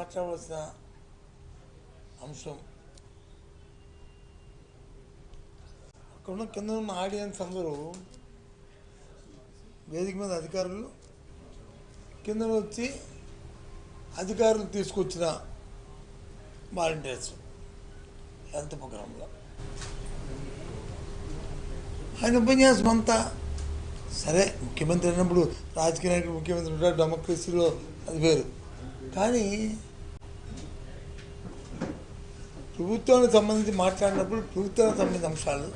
మాట్లాడవలసిన అంశం అక్కడ కింద ఉన్న ఆడియన్స్ అందరూ వేదిక మీద అధికారులు కింద వచ్చి అధికారులు తీసుకొచ్చిన వాలంటీర్స్ హెల్త్ ప్రోగ్రాంలో ఆయన ఉపన్యాసం అంతా సరే ముఖ్యమంత్రి అయినప్పుడు రాజకీయ నాయకుడు ముఖ్యమంత్రి ఉంటారు, డెమోక్రసీలో అది వేరు. కానీ ప్రభుత్వానికి సంబంధించి మాట్లాడినప్పుడు ప్రభుత్వానికి సంబంధించిన అంశాలు,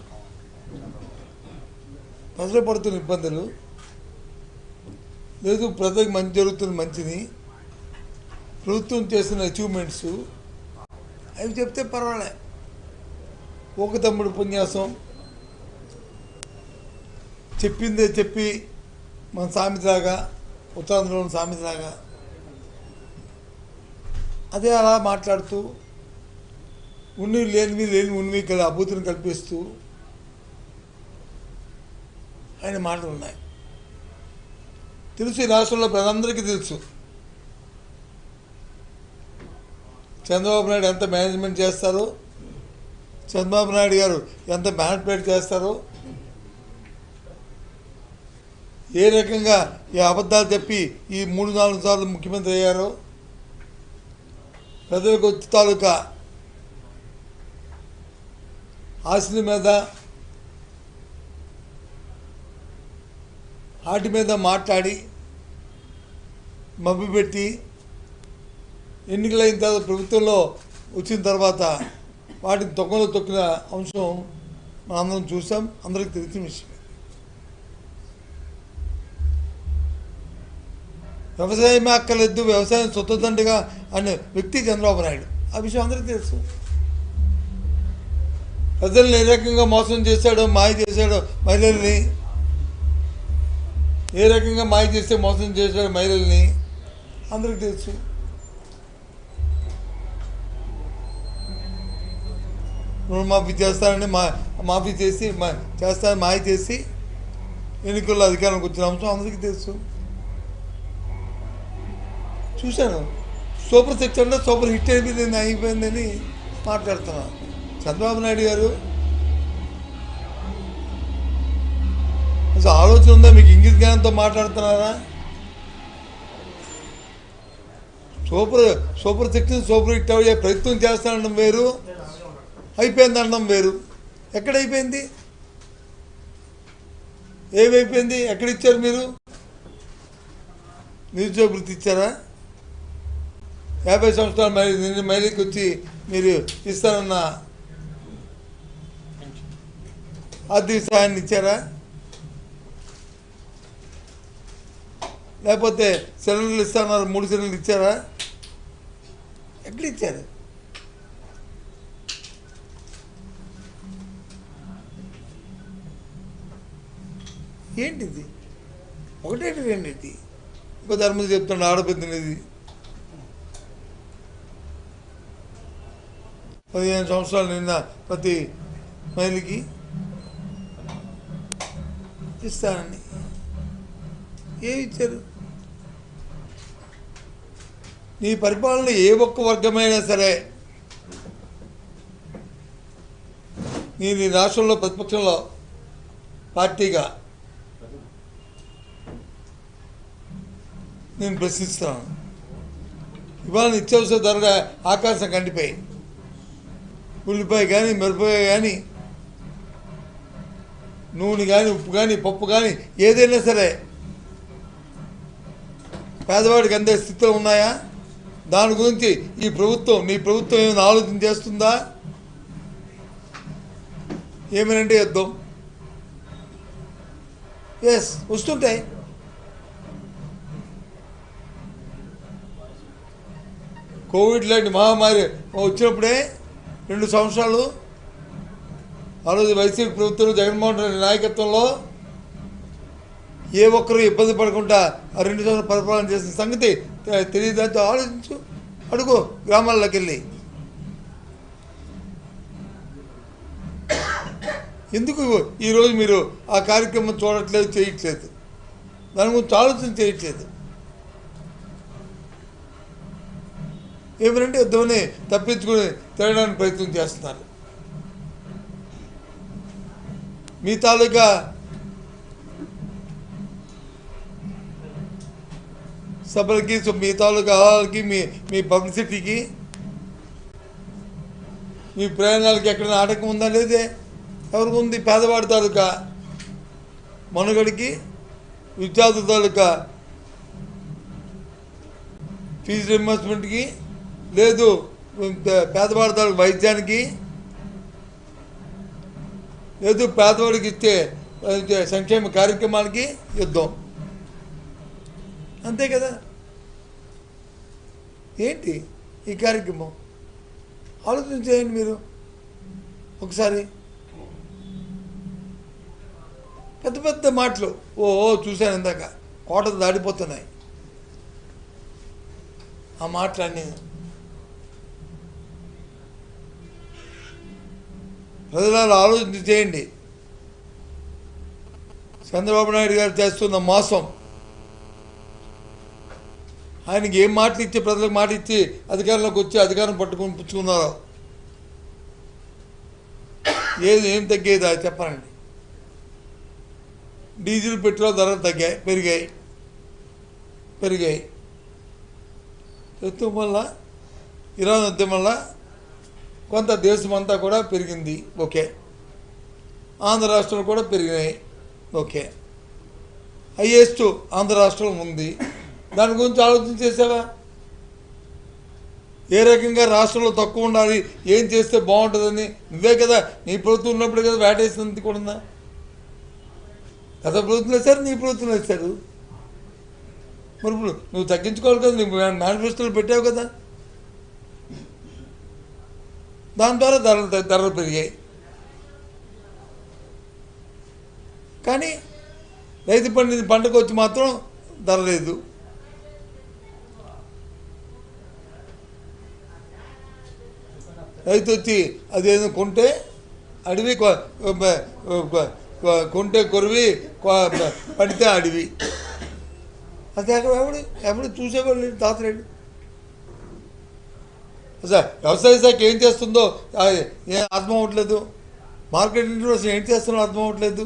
ప్రజలు పడుతున్న ఇబ్బందులు, లేదు ప్రజలకు మంచి జరుగుతున్న మంచిని, ప్రభుత్వం చేస్తున్న అచీవ్మెంట్స్ అవి చెప్తే పర్వాలే. ఒక తమ్ముడు ఉపన్యాసం చెప్పిందే చెప్పి మన సామెతలాగా ఉత్తరాంధ్రలోని సామెతలాగా అదే అలా మాట్లాడుతూ ఉన్ని లేనివి లేని ఉన్నవి కదా అభూతిని కల్పిస్తూ ఆయన మాటలు ఉన్నాయి. తెలుసు, ఈ రాష్ట్రంలో ప్రజలందరికీ తెలుసు చంద్రబాబు నాయుడు ఎంత మేనేజ్మెంట్ చేస్తారో, చంద్రబాబు నాయుడు గారు ఎంత మ్యానిపులేట్ చేస్తారో, ఏ రకంగా ఈ అబద్ధాలు చెప్పి ఈ 3-4 సార్లు ముఖ్యమంత్రి అయ్యారో, ప్రజలకు తాలూకా ఆశల మీద వాటి మీద మాట్లాడి మభ్యపెట్టి ఎన్నికలైన తర్వాత ప్రభుత్వంలో వచ్చిన తర్వాత వాటిని తొక్కలో తొక్కిన అంశం మనందరం చూసాం, అందరికీ తెలిసిన విషయం. వ్యవసాయమే అక్కర్లేదు, వ్యవసాయం సొంతంగా అనే వ్యక్తి చంద్రబాబు నాయుడు. ఆ విషయం అందరికీ తెలుసు. ప్రజల్ని ఏ రకంగా మోసం చేశాడో, మాయ చేశాడో మహిళల్ని, ఏ రకంగా మాయ చేస్తే మోసం చేశాడో మహిళల్ని అందరికీ తెలుసు. రుణమాఫీ చేస్తానని మాఫీ చేసి చేస్తానని మాయ చేసి ఎన్నికల్లో అధికారంలోకి వచ్చిన అంశం అందరికీ తెలుసు. చూశాను, సూపర్ సెక్షన్లో సూపర్ హిట్ అయిపోయిందని మాట్లాడుతున్నాను. చంద్రబాబు నాయుడు గారు అసలు ఆలోచన ఉందా మీకు? ఇంగిత జ్ఞానంతో మాట్లాడుతున్నారా? సూపర్ సెక్షన్ సూపర్ హిట్ అయ్యే ప్రయత్నం చేస్తానడం వేరు, అయిపోయింది అనడం వేరు. ఎక్కడైపోయింది? ఏమైపోయింది? ఎక్కడిచ్చారు మీరు? నిరుద్యోగ వృత్తి ఇచ్చారా? 50 సంవత్సరాల మహిళకి వచ్చి మీరు ఇస్తారన్న ఆర్థిక సహాయాన్ని ఇచ్చారా? లేకపోతే సిలిండర్లు ఇస్తారన్నారు, 3 సిలిండర్లు ఇచ్చారా? ఎక్కడ ఇచ్చారు? ఏంటిది? ఒకటేంటి రెండింటి? ఇంకో ధర్మం చెప్తాడు ఆడపెద్దినది 15 సంవత్సరాలు నిన్న ప్రతి మహిళకి ఇస్తానని ఏమి ఇచ్చారు? నీ పరిపాలన ఏ ఒక్క వర్గమైనా సరే నీ రాష్ట్రంలో ప్రతిపక్షంలో పార్టీగా నేను ప్రశ్నిస్తున్నాను. ఇవాళ నిత్యావసర ధరగా ఆకాశం కంటిపోయి ఉల్లిపాయ కానీ, మిరపకాయ కానీ, నూనె కానీ, ఉప్పు కానీ, పప్పు కానీ ఏదైనా సరే పేదవాడికి అందే స్థితిలో ఉన్నాయా? దాని గురించి నీ ప్రభుత్వం ఏమైనా ఆలోచన చేస్తుందా? ఏమనంటే యుద్ధం వస్తుంటాయి. కోవిడ్ లాంటి మహమ్మారి వచ్చినప్పుడే 2 సంవత్సరాలు ఆ రోజు వైసీపీ ప్రభుత్వం జగన్మోహన్ రెడ్డి నాయకత్వంలో ఏ ఒక్కరూ ఇబ్బంది పడకుండా ఆ 2 సంవత్సరాలు పరిపాలన చేసిన సంగతి తెలియదంతో ఆలోచించు, అడుగు గ్రామాల్లోకి వెళ్ళి. ఎందుకు ఈరోజు మీరు ఆ కార్యక్రమం చూడట్లేదు, చేయట్లేదు? దాని గురించి ఆలోచన చేయట్లేదు. ఏమిటంటే యుద్ధంని తప్పించుకుని తిరగడానికి ప్రయత్నం చేస్తున్నారు. మీ తాలూకా సభలకి, మీ తాలూకా ఆహాలకి, మీ పబ్లిసిటీకి, మీ ప్రయాణాలకి ఎక్కడైనా ఆటంకం ఉందా? లేదే. ఎవరికి ఉంది? పేదవాడి తాలూకా మనుగడికి, విద్యార్థుల తాలూకా ఫీజు రింబర్స్మెంట్కి, లేదు పేదవాడి తాలూకా వైద్యానికి, లేదు పేదవాడికి ఇచ్చే సంక్షేమ కార్యక్రమాలకి యుద్ధం. అంతే కదా. ఏంటి ఈ కార్యక్రమం? ఆలోచన చేయండి మీరు ఒకసారి. పెద్ద పెద్ద మాటలు చూశాను ఇందాక, కోట దాడిపోతున్నాయి ఆ మాటలన్నీ. ప్రజలు ఆలోచన చేయండి. చంద్రబాబు నాయుడు గారు చేస్తున్న మోసం, ఆయనకి ఏం మాటలు ఇచ్చి, ప్రజలకు మాట ఇచ్చి అధికారంలోకి వచ్చి అధికారం పట్టుకొని పుచ్చుకున్నారో, ఏం తగ్గేదా చెప్పండి. డీజిల్ పెట్రోల్ ధరలు పెరిగాయి. యుద్ధం వల్ల, ఇరాన్ యుద్ధం వల్ల కొంత దేశమంతా కూడా పెరిగింది. ఓకే. ఆంధ్ర రాష్ట్రంలో కూడా పెరిగినాయి. ఓకే. హైయెస్ట్ ఆంధ్ర రాష్ట్రం ఉంది. దాని గురించి ఆలోచన చేసావా? ఏ రకంగా రాష్ట్రంలో తక్కువ ఉండాలి, ఏం చేస్తే బాగుంటుందని నువ్వే కదా, నీ ప్రభుత్వం ఉన్నప్పుడు కదా వేటేసినంత కూడా ఉందా? గత ప్రభుత్వం వేశారు, నీ ప్రభుత్వం వేశారు. మరి ఇప్పుడు నువ్వు తగ్గించుకోవాలి కదా, నువ్వు మేనిఫెస్టోలు పెట్టావు కదా. దాని ద్వారా ధరలు పెరిగాయి. కానీ రైతు పంటకు వచ్చి మాత్రం ధర లేదు. రైతు వచ్చి అదేదో కొంటే అడవి, కొంటే కొరివి, పడితే అడవి. అది ఎవడు చూసేవాళ్ళు తాతలేడు. అసలు వ్యవసాయ శాఖ ఏం చేస్తుందో ఏం అర్థం అవ్వట్లేదు. మార్కెట్ ఇంట్రెస్ట్ ఏం చేస్తున్నారో అర్థం అవ్వట్లేదు.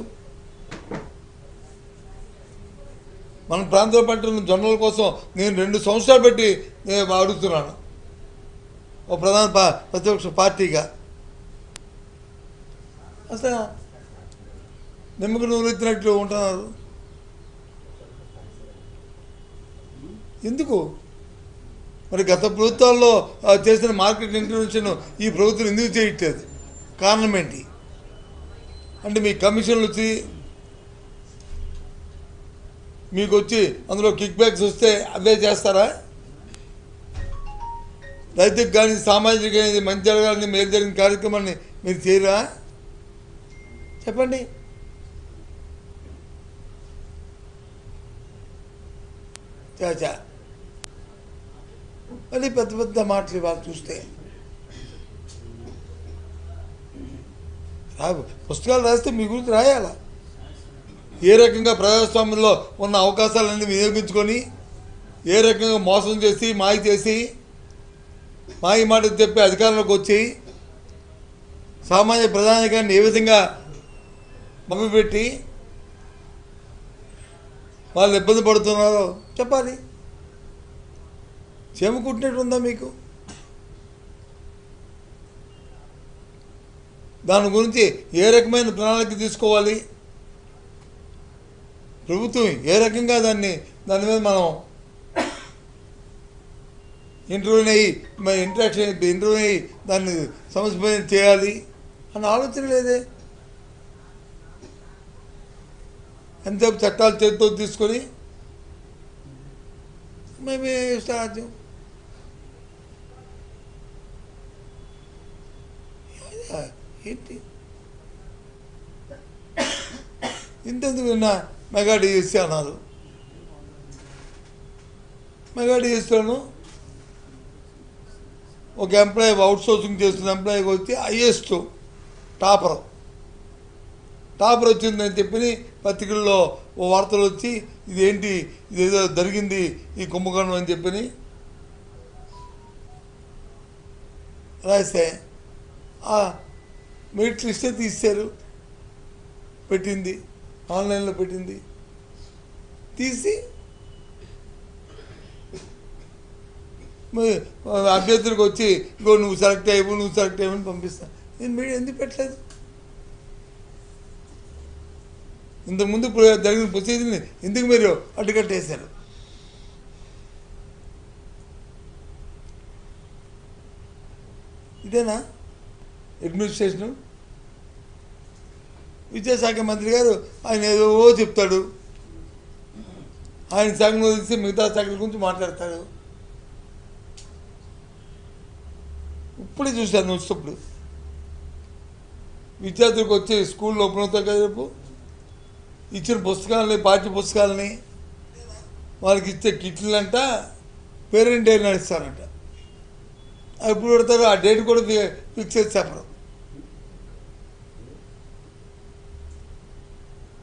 మన ప్రాంతంలో పంటల జొన్నల కోసం నేను 2 సంవత్సరాలు పెట్టి నేను అడుగుతున్నాను ఓ ప్రధాన ప్రతిపక్ష పార్టీగా. అసలు నిమ్మకు నూరు ఎత్తినట్లు ఉంటున్నారు. ఎందుకు మరి? గత ప్రభుత్వాల్లో చేసిన మార్కెట్ ఇంటర్వెన్షన్ ఈ ప్రభుత్వం ఎందుకు చేయట్లేదు? కారణం ఏంటి? అంటే మీ కమిషన్లు వచ్చి మీకు వచ్చి అందులో కిక్ బ్యాక్స్ వస్తే అవే చేస్తారా? రైతుకు కానీ సామాజిక మంచి జరగాలని, మేలు జరిగిన కార్యక్రమాన్ని మీరు చేయరా? చెప్పండి. చాచా అది పెద్ద పెద్ద మాటలు ఇవాళ చూస్తే. పుస్తకాలు రాస్తే మీ గురించి రాయాలా? ఏ రకంగా ప్రజాస్వామ్యంలో ఉన్న అవకాశాలన్నీ వినియోగించుకొని, ఏ రకంగా మోసం చేసి, మాయి మాటలు చెప్పి అధికారంలోకి వచ్చి సామాన్య ప్రధానికాన్ని ఏ విధంగా మభ్యపెట్టి వాళ్ళు ఇబ్బంది పడుతున్నారో చెప్పాలి. చేమకుట్టినట్టు ఉందా మీకు? దాని గురించి ఏ రకమైన ప్రణాళిక తీసుకోవాలి? ప్రభుత్వం ఏ రకంగా దాని మీద మనం ఇంటర్వ్యూ అయ్యి దాన్ని సమస్య చేయాలి అన్న ఆలోచన లేదే. ఎంతసేపు చట్టాలు చేతితో తీసుకొని మేమే సాధ్యం. ఏంటి ఇంతెందుకు విన్నా? మెగా డిఎస్సీ అన్నారు. మెగా డిఎస్సీలోను ఒక ఎంప్లాయీ, అవుట్సోర్సింగ్ చేస్తున్న ఎంప్లాయీకి వచ్చి హైయెస్ట్ టాపర్ వచ్చిందని చెప్పి పత్రికల్లో ఓ వార్తలు వచ్చి ఇదేంటి, ఇదేదో జరిగింది ఈ కుంభకోణం అని చెప్పి రాస్తే ఆ మెరిట్ లిస్టే తీశారు, పెట్టింది ఆన్లైన్లో పెట్టింది, తీసి అభ్యర్థులకు వచ్చి ఇంకో నువ్వు సెలెక్ట్ అయ్యమని పంపిస్తాను. నేను మీడియా ఎందుకు పెట్టలేదు? ఇంతకుముందు జరిగిన ప్రొసీజర్ని ఎందుకు మీరు అడ్డుకట్టేశారు? ఇదేనా అడ్మినిస్ట్రేషను? విద్యాశాఖ మంత్రి గారు ఆయన ఏదో చెప్తాడు, ఆయన శాఖను వదిలిస్తే మిగతా శాఖల గురించి మాట్లాడతాడు. ఇప్పుడే చూశాను వచ్చినప్పుడు విద్యార్థులకు వచ్చి స్కూల్లో ఓపెన్ అవుతాయి కదా, రేపు ఇచ్చిన పుస్తకాలని, పాఠ్య పుస్తకాలని, వాళ్ళకి ఇచ్చే కిట్లంట పేరెంట్ డే నడుస్తారంట. ఎప్పుడు పెడతారు ఆ డేట్ కూడా ఫిక్స్ చేసి చెప్పరు.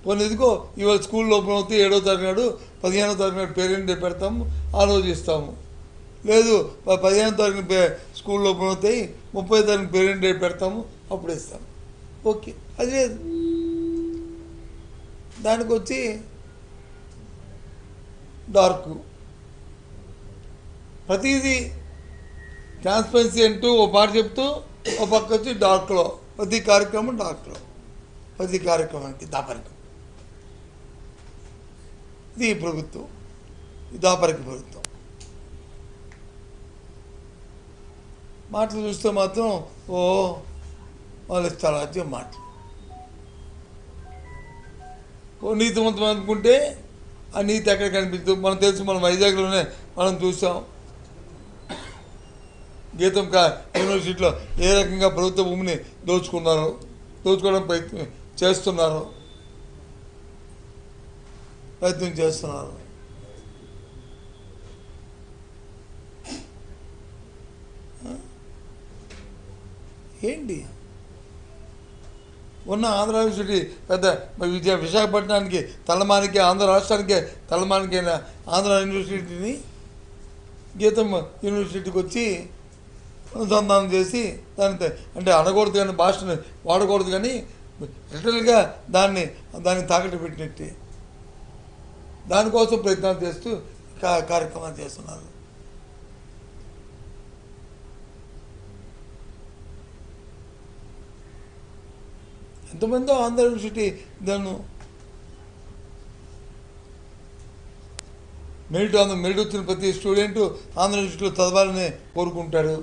కొన్ని ఎందుకో ఇవాళ స్కూల్లో ఓపెన్ అవుతాయి 7వ తారీఖు నాడు 15వ తారీఖు నాడు పేరెంట్ డే పెడతాము, ఆలోచిస్తాము. లేదు 15వ తారీఖున స్కూల్లో ఓపెన్ అవుతాయి 30వ తారీఖు పేరెంట్ డే పెడతాము, అప్పుడు ఇస్తాము. ఓకే, అది లేదు. దానికి వచ్చి డార్క్ ప్రతిదీ ట్రాన్స్పరెన్సీ అంటూ ఓ మాట చెప్తూ ఓ పక్క వచ్చి డార్క్లో ప్రతి కార్యక్రమం, డార్క్లో ప్రతి కార్యక్రమానికి దాపరికం. ఇది ప్రభుత్వం, దాపరిక ప్రభుత్వం. మాటలు చూస్తే మాత్రం వాళ్ళు ఇష్టారాజ్యం మాటలు. ఓ నీతివంతం అనుకుంటే ఆ నీతి ఎక్కడ కనిపించదు. మనం తెలుసు, మనం వైజాగ్లోనే మనం చూసాం గీతం యూనివర్సిటీలో ఏ రకంగా ప్రభుత్వ భూమిని దోచుకోవడం ప్రయత్నం చేస్తున్నారు. ఏంటి ఉన్న ఆంధ్ర యూనివర్సిటీ పెద్ద విశాఖపట్నానికి తలమానికి, ఆంధ్ర రాష్ట్రానికే తలమానికైన ఆంధ్ర యూనివర్సిటీని గీతం యూనివర్సిటీకి వచ్చి అనుసంధానం చేసి దాని అంటే అనకూడదు కానీ, భాషను వాడకూడదు కానీ లిటరల్గా దాన్ని తాకట్టు పెట్టినట్టే దానికోసం ప్రయత్నాలు చేస్తూ కార్యక్రమాలు చేస్తున్నారు. ఎంతమందో ఆంధ్ర యూనివర్సిటీ దాన్ని మెరిట్ వచ్చిన ప్రతి స్టూడెంట్ ఆంధ్ర యూనివర్సిటీలో చదవాలని కోరుకుంటాడు.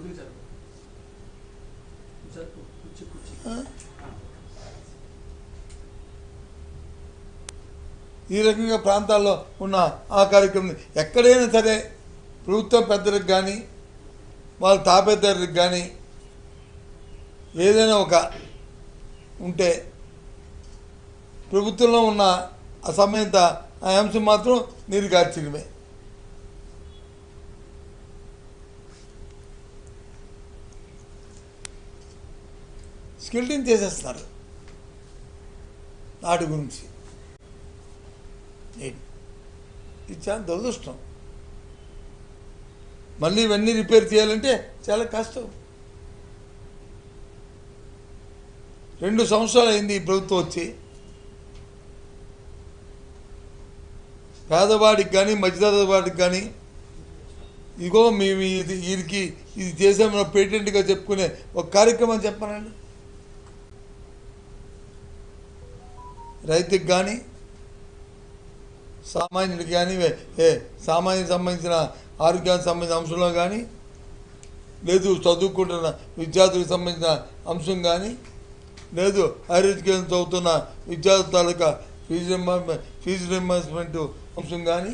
ఈ రకంగా ప్రాంతాల్లో ఉన్న ఆ కార్యక్రమం ఎక్కడైనా సరే ప్రభుత్వ పెద్దలకు కానీ వాళ్ళ తాపేదారులకు కానీ ఏదైనా ఒక ఉంటే ప్రభుత్వంలో ఉన్న అసమయత ఆ అంశం మాత్రం నీరు కార్చడమే. స్కిల్టింగ్ చేసేస్తున్నారు నాటి గురించి. ఇది చాలా దురదృష్టం. మళ్ళీ ఇవన్నీ రిపేర్ చేయాలంటే చాలా కష్టం. 2 సంవత్సరాలు అయింది ఈ ప్రభుత్వం వచ్చి. పేదవాడికి కానీ మధ్యతరగతి వాడికి కానీ ఇదిగో మేము వీరికి ఇది చేసామన్న పేటెంట్గా చెప్పుకునే ఒక కార్యక్రమం చెప్పానండి. రైతుకి కానీ సామాన్యుడికి కానీ సామాన్యుడికి సంబంధించిన ఆరోగ్యానికి సంబంధించిన అంశంలో కానీ, లేదు చదువుకుంటున్న విద్యార్థులకు సంబంధించిన అంశం కానీ, లేదు హైయర్ ఎడ్యుకేషన్ చదువుతున్న విద్యార్థుల తాలూకా ఫీజు రింబర్స్మెంట్ అంశం కానీ,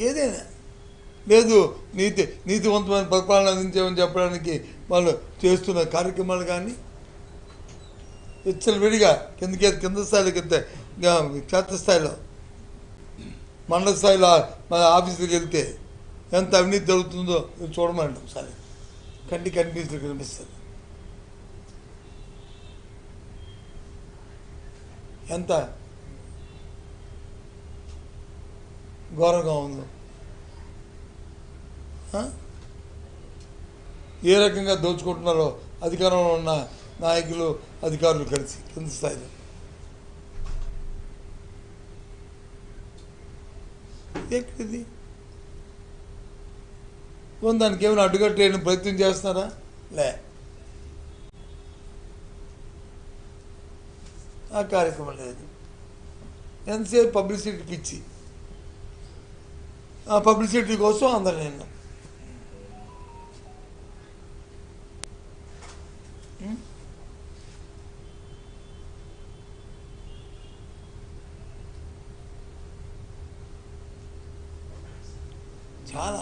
ఏదైనా లేదు నీతివంతమైన పరిపాలన అందించామని చెప్పడానికి వాళ్ళు చేస్తున్న కార్యక్రమాలు కానీ విడిగా కింద స్థాయిలోకి వెళ్తే క్షేత్రస్థాయిలో మండల స్థాయిలో మన ఆఫీసులకు వెళ్తే ఎంత అవినీతి జరుగుతుందో చూడమండి ఒకసారి. కంటికి కనిపిస్తుంది ఎంత. ఘోరంగా ఉందో, ఏ రకంగా దోచుకుంటున్నారో అధికారంలో ఉన్న నాయకులు అధికారులు కలిసి కింద స్థాయిలో. ఎక్కడిది దానికి ఏమైనా అడ్డుకట్టేయని ప్రయత్నం చేస్తున్నారా? లే, ఆ కార్యక్రమం లేదు. ఎంతసేపు పబ్లిసిటీ పిచ్చి, ఆ పబ్లిసిటీ కోసం అందరు నేను చాలా.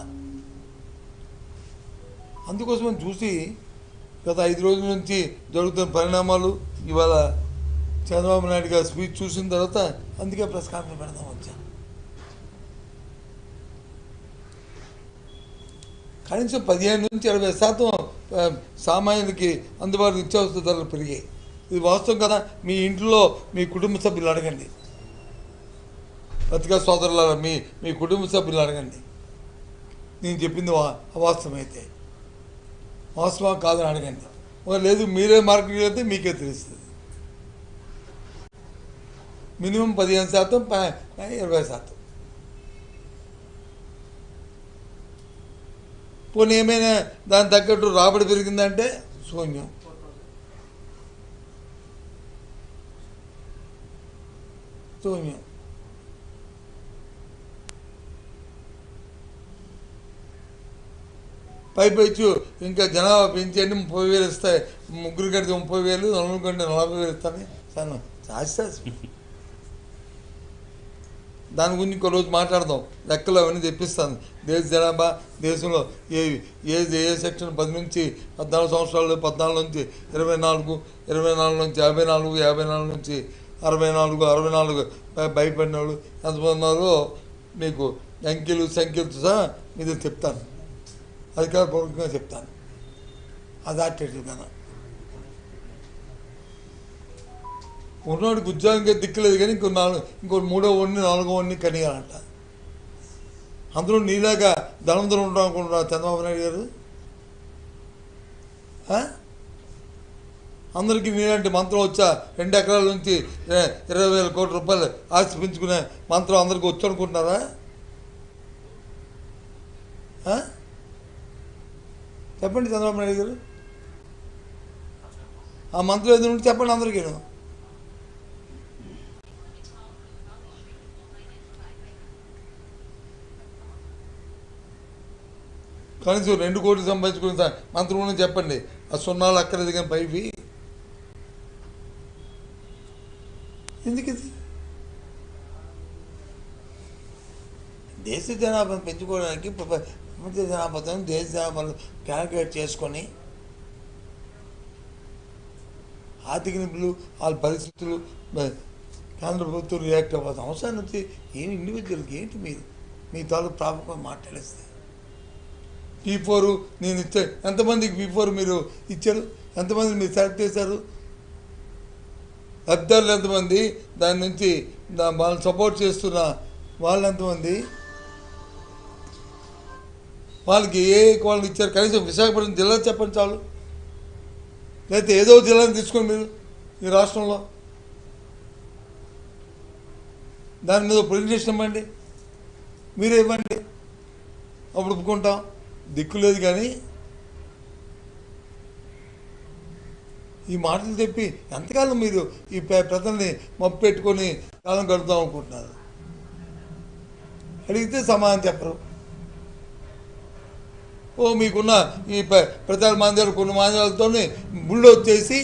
అందుకోసం చూసి గత 5 రోజుల నుంచి జరుగుతున్న పరిణామాలు, ఇవాళ చంద్రబాబు నాయుడు గారు స్పీచ్ చూసిన తర్వాత అందుకే ప్రెస్ కాన్ఫరెన్స్ పెడదాం వచ్చా. కనీసం 15 నుంచి 20% సామాన్యులకి అందుబాటు నిత్యావసర ధరలు పెరిగాయి. ఇది వాస్తవం కదా. మీ ఇంట్లో మీ కుటుంబ సభ్యులు అడగండి, పత్రికా సోదరుల మీ కుటుంబ సభ్యులు అడగండి. నేను చెప్పింది అవాస్తవమైతే వాస్తవం కాదని అడగండి. లేదు మీరే మార్కెట్కి వెళ్తే మీకే తెలుస్తుంది. మినిమం 15%, 20%. పోనీ ఏమైనా దాని తగ్గట్టు రాబడి పెరిగిందంటే శూన్యం. శూన్యం. పైపెచ్చు ఇంకా జనాభా పెంచండి, 30,000 ఇస్తాయి, ముగ్గురు కంటే 30,000, నలుగురు కంటే 40,000 ఇస్తాను సార్. శాస్త్రం దాని గురించి ఇంకో రోజు మాట్లాడదాం. లెక్కలు అవన్నీ తెప్పిస్తాను. దేశ జనాభా, దేశంలో ఏ సెక్షన్ 10 నుంచి 14 సంవత్సరాలు, 14 నుంచి 24, 24 నుంచి 54, 54 నుంచి 64, 64 భయపడిన వాళ్ళు ఎంతమంది ఉన్నారో మీకు అంకెలు సంఖ్యలతో సహా మీద చెప్తాను. అధికారపూర్వకంగా చెప్తాను. అథారిటేటివ్ కదా. ఉన్నవాడికి ఉద్యోగంగా దిక్కులేదు కానీ ఇంకో 3వ వాడిని 4వ వాడిని కనియాలంట. అందులో నీలాగా ధనంతో ఉంటాం అనుకుంటున్నారు చంద్రబాబు నాయుడు గారు. అందరికీ నీలాంటి మంత్రం వచ్చా 2 ఎకరాల నుంచి 20,000 కోట్ల రూపాయలు ఆస్తి పెంచుకునే మంత్రం అందరికీ వచ్చు అనుకుంటున్నారా? చెప్పండి చంద్రబాబు నాయుడు గారు, ఆ మంత్రం ఏదో ఉంటే చెప్పండి అందరికీ. కనీసం 2 కోట్లు సంపాదించుకుని మంత్రం చెప్పండి. ఆ సున్నాలు అక్కర్లేదు కానీ పైవి ఎందుకు? ఇది దేశ జనాభాను పెంచుకోవడానికి ప్రపంచ జనాభాతో దేశ జనాభాను క్యాలిక్యులేట్ చేసుకొని ఆర్థిక నిపుణులు వాళ్ళ పరిస్థితులు కేంద్ర ప్రభుత్వం రియాక్ట్ అవ్వాల్సిన అవసరం వచ్చి ఏమి ఇండివిజువల్కి ఏంటి మీ తాలూకు ప్రాబ్లం మాట్లాడేస్తే P4 నేను ఇచ్చా. ఎంతమందికి P4 మీరు ఇచ్చారు? ఎంతమంది మీరు సెలెక్ట్ చేశారు? లబ్ధిదారులు ఎంతమంది? దాని నుంచి వాళ్ళని సపోర్ట్ చేస్తున్న వాళ్ళు ఎంతమంది? వాళ్ళకి ఏ వాళ్ళు ఇచ్చారు? కనీసం విశాఖపట్నం జిల్లా చెప్పండి చాలు. లేకపోతే ఏదో జిల్లాని తీసుకొని మీరు ఈ రాష్ట్రంలో దాని మీద ప్రజెంటేషన్ ఇవ్వండి, మీరే ఇవ్వండి, అప్పుడు ఒప్పుకుంటాం. దిక్కు లేదు కానీ ఈ మాటలు చెప్పి ఎంతకాలం మీరు ఈ ప్రజల్ని మప్పు పెట్టుకొని కాలం గడుపుతాం అనుకుంటున్నారు? అడిగితే సమాధానం చెప్పరు. మీకున్న ఈ ప్రచార మాంద్యాలు కొన్ని మాంద్యాలతో బుల్డోజ్ చేసి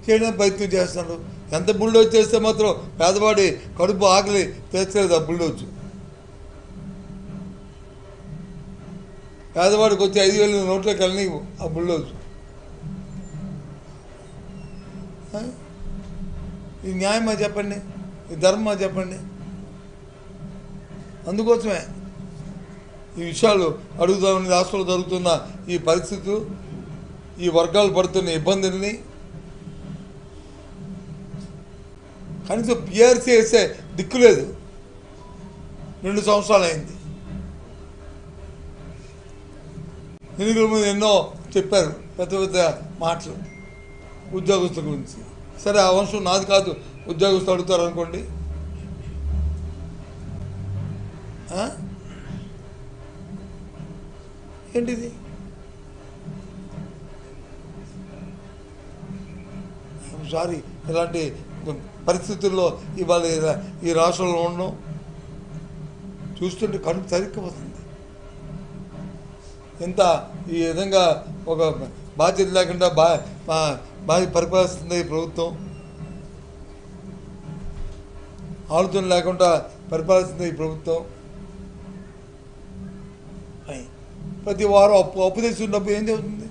చేయడానికి ప్రయత్నం చేస్తున్నారు. ఎంత బుల్డోజ్ చేస్తే మాత్రం పేదవాడి కడుపు ఆకలి తెచ్చలేదు. ఆ బుల్డోజ్ పేదవాడికి వచ్చి 5,000 నోట్లోకి వెళ్ళనివ్వు ఆ బుల్డోజ్. ఇది న్యాయమా చెప్పండి? ఇది ధర్మమా చెప్పండి? అందుకోసమే ఈ విషయాలు అడుగుతామని రాష్ట్రంలో జరుగుతున్న ఈ పరిస్థితులు, ఈ వర్గాలు పడుతున్న ఇబ్బందుల్ని కనీసం పిఆర్సీ వేసే దిక్కు లేదు. 2 సంవత్సరాలు అయింది. ఎన్నికల ముందు ఎన్నో చెప్పారు పెద్ద పెద్ద మాటలు ఉద్యోగస్తుల గురించి. సరే, ఆ వంశం నాది కాదు, ఉద్యోగస్తులు అడుగుతారు అనుకోండి. ఏంటిది? సారీ, ఇలాంటి పరిస్థితుల్లో ఇవాళ ఈ రాష్ట్రంలో ఉండడం చూస్తుంటే కడుపు తరిక్కిపోతుంది. ఎంత ఈ విధంగా ఒక బాధ్యత లేకుండా బాధ్యత పరిపాలిస్తుంది ఈ ప్రభుత్వం, ఆలోచన లేకుండా పరిపాలిస్తుంది ఈ ప్రభుత్వం. ప్రతి వారం అప్పు తెచ్చుకున్నప్పుడు ఏం జరుగుతుంది?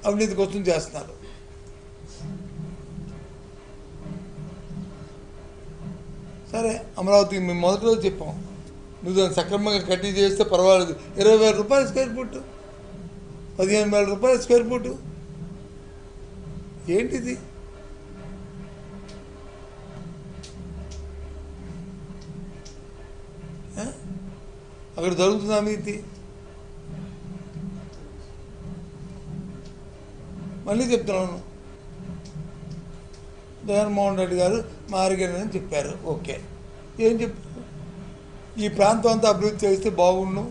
అవినీతి కోసం చేస్తున్నారు. సరే, అమరావతికి మేము మొదటి రోజు చెప్పాం, నువ్వు దాన్ని సక్రమంగా కట్టి చేస్తే పర్వాలేదు. 20,000 రూపాయల స్క్వేర్ ఫుట్, 15,000 రూపాయల స్క్వేర్ ఫుట్ ఏంటిది? అక్కడ జరుగుతుంది అవినీతి. మళ్ళీ చెప్తున్నాను, జగన్మోహన్ రెడ్డి గారు మారిగారని చెప్పారు. ఓకే, ఏం చెప్పారు? ఈ ప్రాంతం అంతా అభివృద్ధి చేస్తే బాగుండు.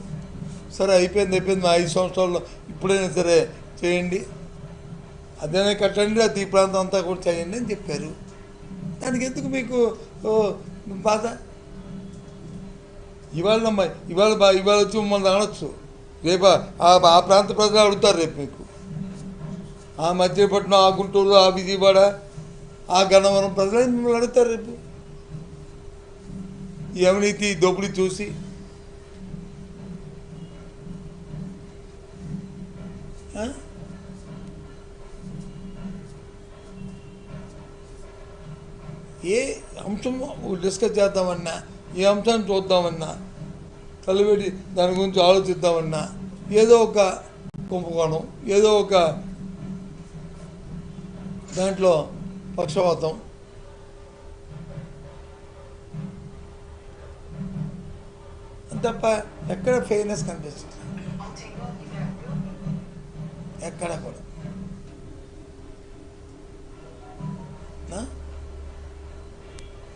సరే, అయిపోయింది. మా 5 సంవత్సరాల్లో ఇప్పుడైనా సరే చేయండి, అదేనే కట్టండి, అది ఈ ప్రాంతం అంతా కూడా చేయండి అని చెప్పారు. దానికి ఎందుకు మీకు బాధ? ఇవాళ వచ్చి మమ్మల్ని అనొచ్చు, రేపు ఆ ప్రాంత ప్రజలు అడుగుతారు. రేపు మీకు ఆ మధ్యపట్నం, ఆ గుంటూరు, ఆ విజయవాడ, ఆ గన్నవరం ప్రజలు మిమ్మల్ని అడుగుతారు రేపు ఈ అవినీతి దోపిడీ చూసి. ఏ అంశం డిస్కస్ చేద్దామన్నా, ఏ అంశాన్ని చూద్దామన్నా, కలిపెట్టి దాని గురించి ఆలోచిద్దామన్నా ఏదో ఒక కుంభకోణం, ఏదో ఒక దాంట్లో పక్షపాతం. తప్ప ఎక్కడ ఫెయిర్నెస్ కనిపిస్తుంది? ఎక్కడ కూడా.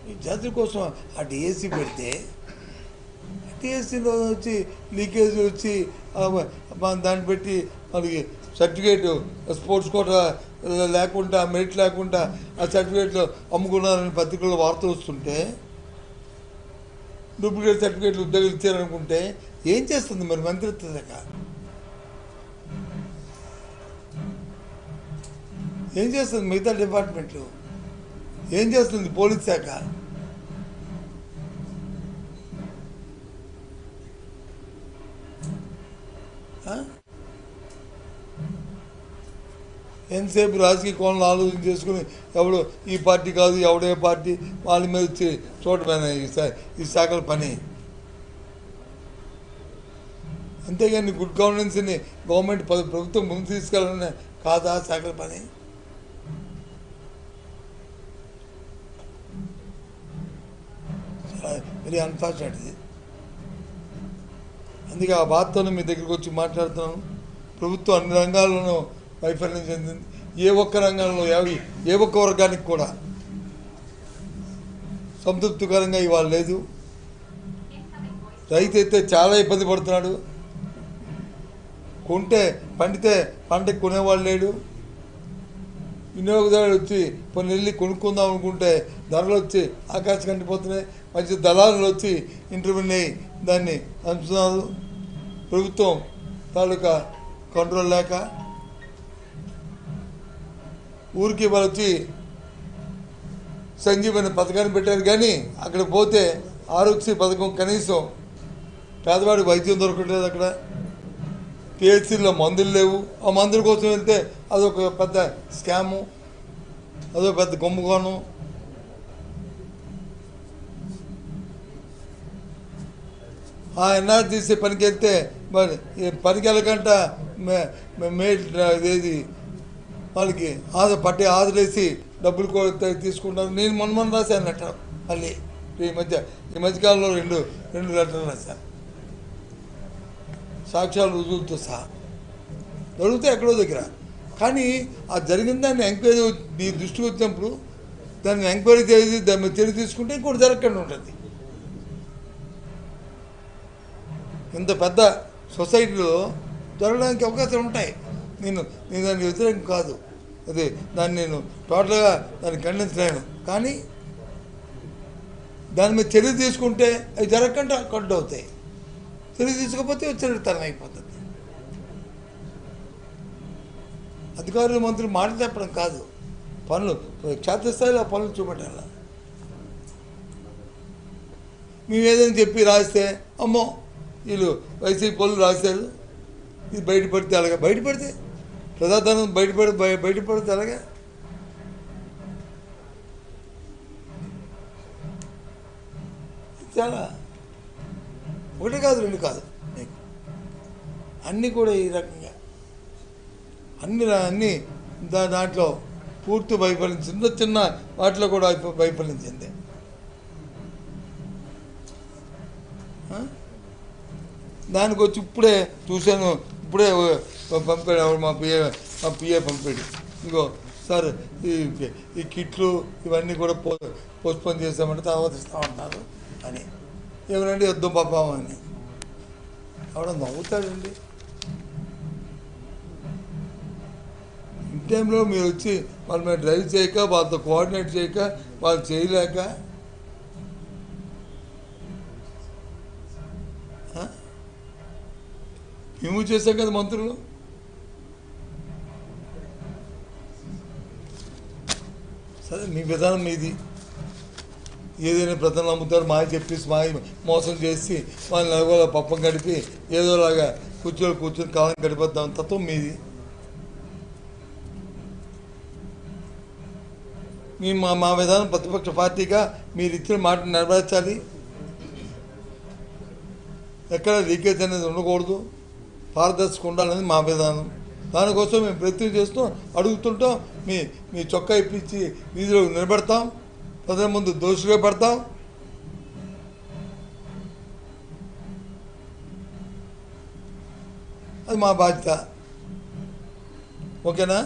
ఈ జాతుల కోసం ఆ డిఎస్సి పెడితే డిఎస్సిలో వచ్చి లీకేజ్ వచ్చి దాన్ని పెట్టి మనకి సర్టిఫికేట్ స్పోర్ట్స్ కోటా లేకుండా, మెరిట్ లేకుండా ఆ సర్టిఫికేట్లు అమ్ముకున్నారని పత్రికల్లో వార్తలు వస్తుంటే, డూప్లికేట్ సర్టిఫికేట్లు ఉద్యోగులు ఇచ్చారనుకుంటే ఏం చేస్తుంది మరి మంత్రిత్వ శాఖ? ఏం చేస్తుంది మిగతా డిపార్ట్మెంట్లు? ఏం చేస్తుంది పోలీస్ శాఖ? ఎంతసేపు రాజకీయ కోణంలో ఆలోచన చేసుకుని ఎవడు ఈ పార్టీ కాదు, ఎవడే పార్టీ, వాళ్ళ మీద వచ్చి చూడమైన ఈ శాఖల పని. అంతేగాని గుడ్ గవర్నెన్స్ని గవర్నమెంట్ ప్రభుత్వం ముందు తీసుకెళ్ళాలని కాదా శాఖల పని? వెరీ అన్ఫార్చునేట్ ఇది. అందుకే ఆ బాధతో మీ దగ్గరికి వచ్చి మాట్లాడుతున్నాను. ప్రభుత్వం అన్ని రంగాల్లోనూ వైఫల్యం చెందింది. ఏ ఒక్క రంగంలో ఏ ఒక్క వర్గానికి కూడా సంతృప్తికరంగా ఇవాళ లేదు. రైతు అయితే చాలా ఇబ్బంది పడుతున్నాడు. పండితే పంటకి కొనేవాళ్ళు లేడు. వినియోగదారుడు వచ్చి కొన్ని వెళ్ళి కొనుక్కుందాం అనుకుంటే ధరలు వచ్చి ఆకాశం కంటిపోతున్నాయి. మంచి దళారులు వచ్చి ఇంటర్వ్యూని దాన్ని అంచుతున్నారు. ప్రభుత్వం తాలూకా కంట్రోల్ లేక ఊరికి వాళ్ళు వచ్చి సంజీవని పథకాన్ని పెట్టారు. కానీ అక్కడ పోతే ఆరోగ్యశ్రీ పథకం కనీసం పేదవాడికి వైద్యం దొరకట్లేదు. అక్కడ పిహెచ్సిలో మందులు లేవు. ఆ మందుల కోసం వెళ్తే అదొక పెద్ద స్కాము, అదొక పెద్ద కుంభకోణం. ఆ ఎన్ఆర్టీసీ పనికి వెళ్తే మరి పనికి వెళ్ళకంట ఏది వాళ్ళకి పట్టి ఆదులేసి డబ్బులు తీసుకుంటారు. నేను మొన్న రాశాను లెటర్, మళ్ళీ ఈ మధ్యకాలంలో రెండు లెటర్లు రాశాను, సాక్ష్యాలు రుజువులతో సహా. దొరికితే ఎక్కడో దగ్గర. కానీ ఆ జరిగిన దాన్ని ఎంక్వైరీ మీ దృష్టికి వచ్చినప్పుడు దాన్ని ఎంక్వైరీ చేసి దాని మీద చర్య తీసుకుంటే ఇంకోటి జరగకుండా ఉంటుంది. ఇంత పెద్ద సొసైటీలో జరగడానికి అవకాశాలు ఉంటాయి. నేను దానికి వ్యతిరేకం కాదు, అదే దాన్ని నేను టోటల్గా దాన్ని ఖండించలేను. కానీ దాని మీద చర్య తీసుకుంటే అవి జరగకుండా కట్టు అవుతాయి. చర్య తీసుకోకపోతే చరిత్రతనం అయిపోతుంది. అధికారులు మంత్రులు మాట చెప్పడం కాదు, పనులు క్షేత్రస్థాయిలో ఆ పనులు చూపెట్టాలి. మేము ఏదైనా చెప్పి రాస్తే అమ్మో వీళ్ళు వైసీపీ పనులు రాశారు, ఇది బయటపడితే అలాగా, బయటపడితే ప్రజాధనం బయటపడితే అలాగా. చాలా ఒకటి కాదు, రెండు కాదు, అన్నీ కూడా ఈ రకంగా అన్ని దాంట్లో పూర్తి వైఫల్యం, చిన్న వాటిలో కూడా వైఫల్యం చెందే. దానికి వచ్చి ఇప్పుడే చూశాను, ఇప్పుడే పంపాడు మా పిఏ పంపాడు, ఇంకో సార్ ఈ కిట్లు ఇవన్నీ కూడా పోస్ట్పోన్ చేసామంటే తర్వాత ఇస్తామంటున్నారు అని. ఏమనండి వద్దాం పాపం అని ఆవిడ నవ్వుతాడండి. ఇన్ టైంలో మీరు వచ్చి వాళ్ళ మీద డ్రైవ్ చేయక, వాళ్ళతో కోఆర్డినేట్ చేయక, వాళ్ళు చేయలేక మేము చేశాం కదా మంత్రులు. సరే మీ విధానం మీది, ఏదైనా ప్రజలు నమ్ముతారు, మాయ చెప్పేసి మోసం చేసి వాళ్ళని నలుగురు పప్పం గడిపి ఏదోలాగా కూర్చొని కాలం గడిపోద్దాం తత్వం మీది. మేము మా విధానం ప్రతిపక్ష పార్టీగా మీరు ఇచ్చిన మాటను నెరవేర్చాలి. ఎక్కడ లీకేజ్ అనేది ఉండకూడదు, పారదర్శకంగా ఉండాలనేది మా విధానం. దానికోసం మేము ప్రయత్నం చేస్తాం, అడుగుతుంటాం. మీ చొక్కా ఇప్పించి వీధిలో నిలబెడతాం, ప్రజల ముందు దోషులుగా పడతాం. అది మా బాధ్యత. ఓకేనా?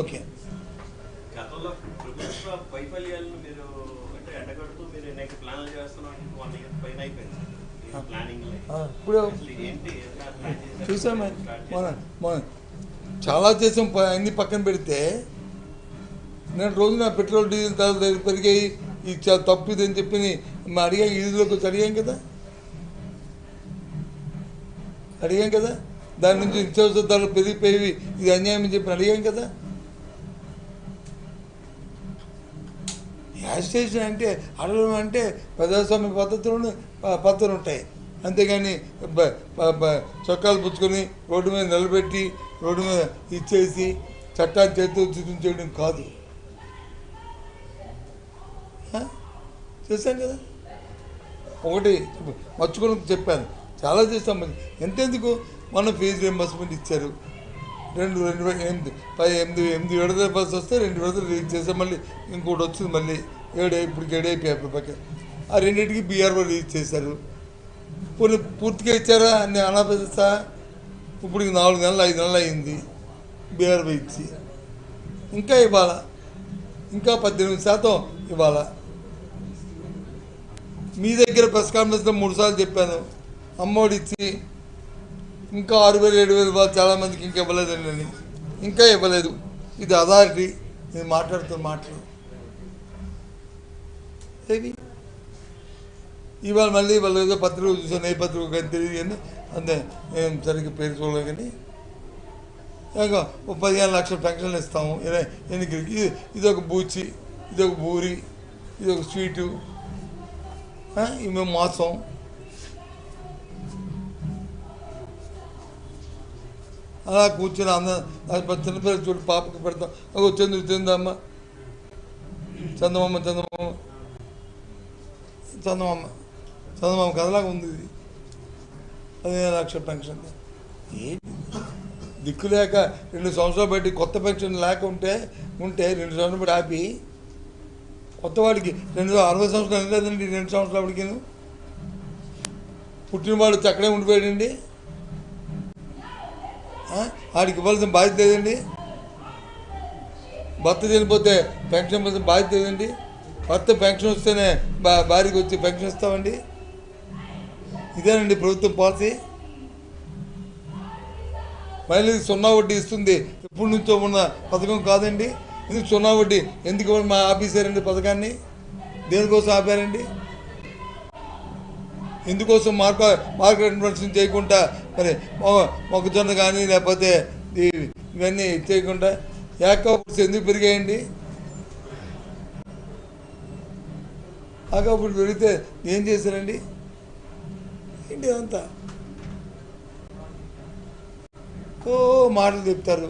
ఓకే. గతంలో ప్రభుత్వ వైఫల్యాలను మీరు అంటే ఎండగడుతూ మీరు అనేక ప్లాన్లు చేస్తున్నాం, 1 year పైన అయిపోయింది ప్లానింగ్. ఇప్పుడు చూసామే, చాలా చేసాం. అన్ని పక్కన పెడితే నేను రోజు నా పెట్రోల్ డీజిల్ ధరలు పెరిగాయి, ఇది చాలా తప్పు ఇది అని చెప్పి అడిగాం. ఈదులోకి వచ్చి అడిగాం కదా. దాని నుంచి నిత్యావసర ధరలు పెరిగిపోయి ఇది అన్యాయం అని చెప్పి అడిగాం కదా. యాజిటేషన్ అంటే అడగడం అంటే ప్రజాస్వామ్య పద్ధతులు ఉంటాయి. అంతేగాని చొక్కాలు పుచ్చుకొని రోడ్డు మీద నిలబెట్టి రోడ్డు మీద ఇచ్చేసి చట్టాన్ని చేతితో చూపించేయడం కాదు. చేశాం కదా. ఒకటి మర్చుకొని చెప్పాను, చాలా చేస్తాం. ఎంతెందుకు మొన్న ఫీజు రియంబర్స్మెంట్ ఇచ్చారు. 8 విడతల బస్సు వస్తే 2 విడతలు రిలీజ్ చేసాం. మళ్ళీ ఇంకోటి వచ్చింది, మళ్ళీ ఇప్పుడు 7 అయిపోయాయి పక్కన. ఆ రెండింటికి బీఆర్ఓ రిలీజ్ చేశారు. పూర్తిగా ఇచ్చారా అన్ని అనాపేస్తా. ఇప్పుడు 4 నెలలు 5 నెలలు అయింది బీఆర్ఓ ఇచ్చి. ఇంకా ఇవ్వాలా, ఇంకా 18% ఇవ్వాలా. మీ దగ్గర ప్రెస్ కాన్ఫరెన్స్లో 3 సార్లు చెప్పాను, అమ్మఒడి ఇచ్చి ఇంకా 6,000 7,000 చాలామందికి ఇంకా ఇవ్వలేదండి అని. ఇంకా ఇవ్వలేదు. ఇది అథారిటీ, ఇది మాట్లాడుతున్న మాటలు ఏవి. ఇవాళ మళ్ళీ వాళ్ళు ఏదో పత్రిక చూసాను, ఏ పత్రిక కానీ తెలియదు కానీ అంతే, నేను సరిగ్గా పేరు చూడలేదు. కానీ ఇంకా 15 లక్షల పెన్షన్లు ఇస్తాము ఎన్నికలకి. ఇదొక బూచి, ఇదొక బూరి, ఇదొక స్వీటు, ఇవి మాసం. అలా కూర్చొని చిన్నపిల్లలు చూడు, పాపకి పెడతాం. ఒక చంద్రమ్మ చందమామ కథలాగా ఉంది ఇది. 15 లక్షల పెన్షన్ ఏంటి? దిక్కు లేక 2 సంవత్సరాలు బట్టి కొత్త పెన్షన్ లేక ఉంటే 2 సంవత్సరాలు బట్టి ఆపి కొత్త వాడికి 60 సంవత్సరాలు లేదండి 2 సంవత్సరాలకి పుట్టినవాడు అక్కడే ఉండిపోయాడండి. వాడికి ఇవ్వాల్సిన బాధ్యత లేదండి. భర్త చనిపోతే పెన్షన్ ఇవ్వాల్సిన బాధ్యత లేదండి. భర్త పెన్షన్ వస్తేనే భార్యకి వచ్చి పెన్షన్ ఇస్తామండి. ఇదేనండి ప్రభుత్వం పాలసీ. మహిళకి 0 వడ్డీ ఇస్తుంది. ఎప్పటి నుంచో ఉన్న పథకం కాదండి. ఇది 0 వడ్డీ ఎందుకు మా ఆపేశారండి పథకాన్ని? దేనికోసం ఆపారండి? ఎందుకోసం మార్కెట్ ఇన్వెస్ట్మెంట్ చేయకుండా మరి మొక్కజొన్న కానీ లేకపోతే ఇవన్నీ చేయకుండా ఏకాపుట్స్ ఎందుకు పెరిగాయండి? ఏకాపుట్స్ పెరిగితే ఏం చేశారండి? ఏంటి అంతా మాటలు చెప్తారు.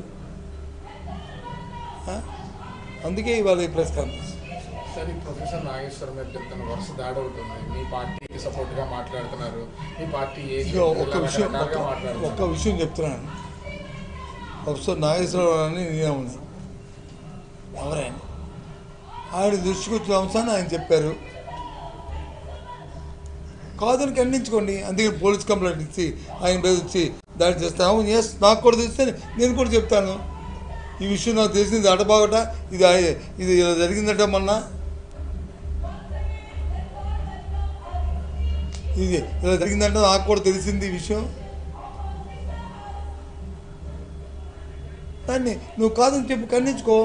అందుకే ఇవాళ ఈ ప్రెస్ కాన్ఫరెన్స్. సార్, ఈ ప్రొఫెసర్ నాగేశ్వరం మీద చెప్తున్న వరుస దాడి అవుతుంది. మీ పార్టీకి సపోర్ట్గా మాట్లాడుతున్నారు. మీ పార్టీ ఒక్క విషయం చెప్తున్నాను. ప్రొఫెసర్ నాగేశ్వరరావు అని నేనే ఎవరైనా ఆయన దృష్టికి వచ్చిన అంశాన్ని ఆయన చెప్పారు. కాదని ఖండించుకోండి. అందుకే పోలీస్ కంప్లైంట్ ఇచ్చి ఆయన మీద వచ్చి దాడి చేస్తాను. ఎస్, నాకు కూడా తెలిస్తే నేను కూడా చెప్తాను. ఈ విషయం నాకు తెలిసింది అడబాగట, ఇది ఇలా జరిగిందట మొన్న, ఇది ఇలా జరిగిందంటే నాకు కూడా తెలిసింది ఈ విషయం. దాన్ని నువ్వు కాదని చెప్పి ఖండించుకో.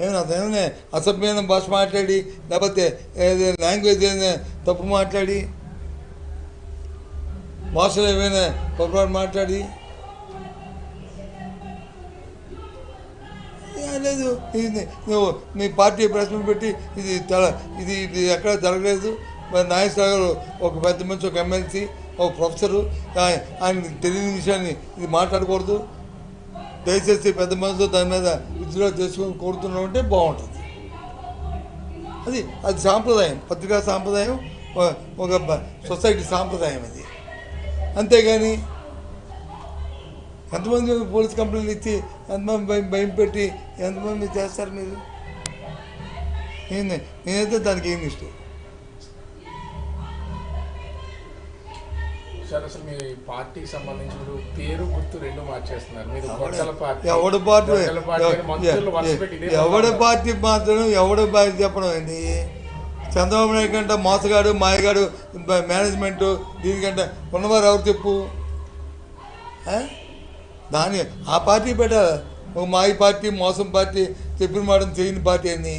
ఏమైనా అసభ్యమైన భాష మాట్లాడి లేకపోతే లాంగ్వేజ్ ఏదైనా తప్పు మాట్లాడి భాషలో ఏమైనా పొరపాటు మాట్లాడి లేదు, ఇది నువ్వు మీ పార్టీ ప్రశ్న పెట్టి ఇది ఎక్కడ జరగలేదు. మరి నాగేశ్వరరావు గారు ఒక పెద్ద మంచి, ఒక ఎమ్మెల్సీ, ఒక ప్రొఫెసరు, ఆయన తెలియని విషయాన్ని ఇది మాట్లాడకూడదు. దయచేసి పెద్ద మనసు దాని మీద విత్డ్రా చేసుకొని కోరుతున్నాం అంటే బాగుంటుంది. అది సాంప్రదాయం, పత్రికా సాంప్రదాయం, ఒక సొసైటీ సాంప్రదాయం అది. అంతేగాని ఎంతమంది పోలీస్ కంప్లైంట్లు ఇచ్చి ఎంతమంది భయం పెట్టి ఎంతమంది చేస్తారు మీరు? నేనైతే దానికి ఏమి ఇష్టం. సార్, అసలు మీ పార్టీకి సంబంధించిన పేరు గుర్తు 2 మార్చేస్తున్నారు. మీరు ఎవడి పార్టీ మాత్రం ఎవడి పార్టీ చెప్పడం అండి. చంద్రబాబు నాయుడు కంటే మోసగాడు, మాయగాడు మేనేజ్మెంట్ దీనికంటే ఉన్నవారు ఎవరు చెప్పు? దాన్ని ఆ పార్టీ పెట్టాలి. ఒక మాయ పార్టీ, మోసం పార్టీ, చెప్పిన మాట చేయని పార్టీ అని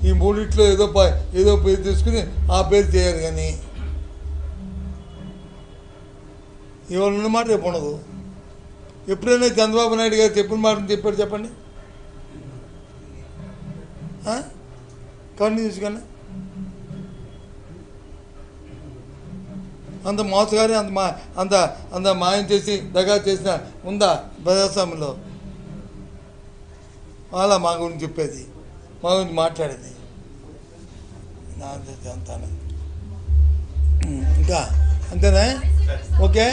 ఈ మూడిట్లో ఏదో పేరు తీసుకుని ఆ పేరు చేయాలి. కానీ ఇవాళ ఉన్నమాట రేపు ఉండదు. ఎప్పుడైనా చంద్రబాబు నాయుడు గారు చెప్పిన మాటను చెప్పాడు చెప్పండి? కన్ను తీసుకున్నా అంత మోసగారి అంత మాయం చేసి దగా చేసిన ఉందా ప్రజాస్వామ్యంలో? అలా మా గురించి చెప్పేది, మా గురించి మాట్లాడేది అంతా. ఇంకా అంతేనా? ఓకే.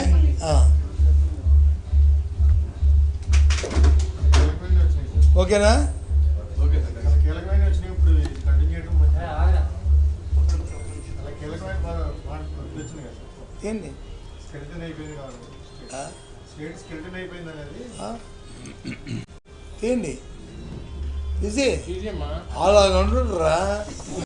ఓకేనా? ఏంటి ఏంటి అలా ఉంటుండ్రా?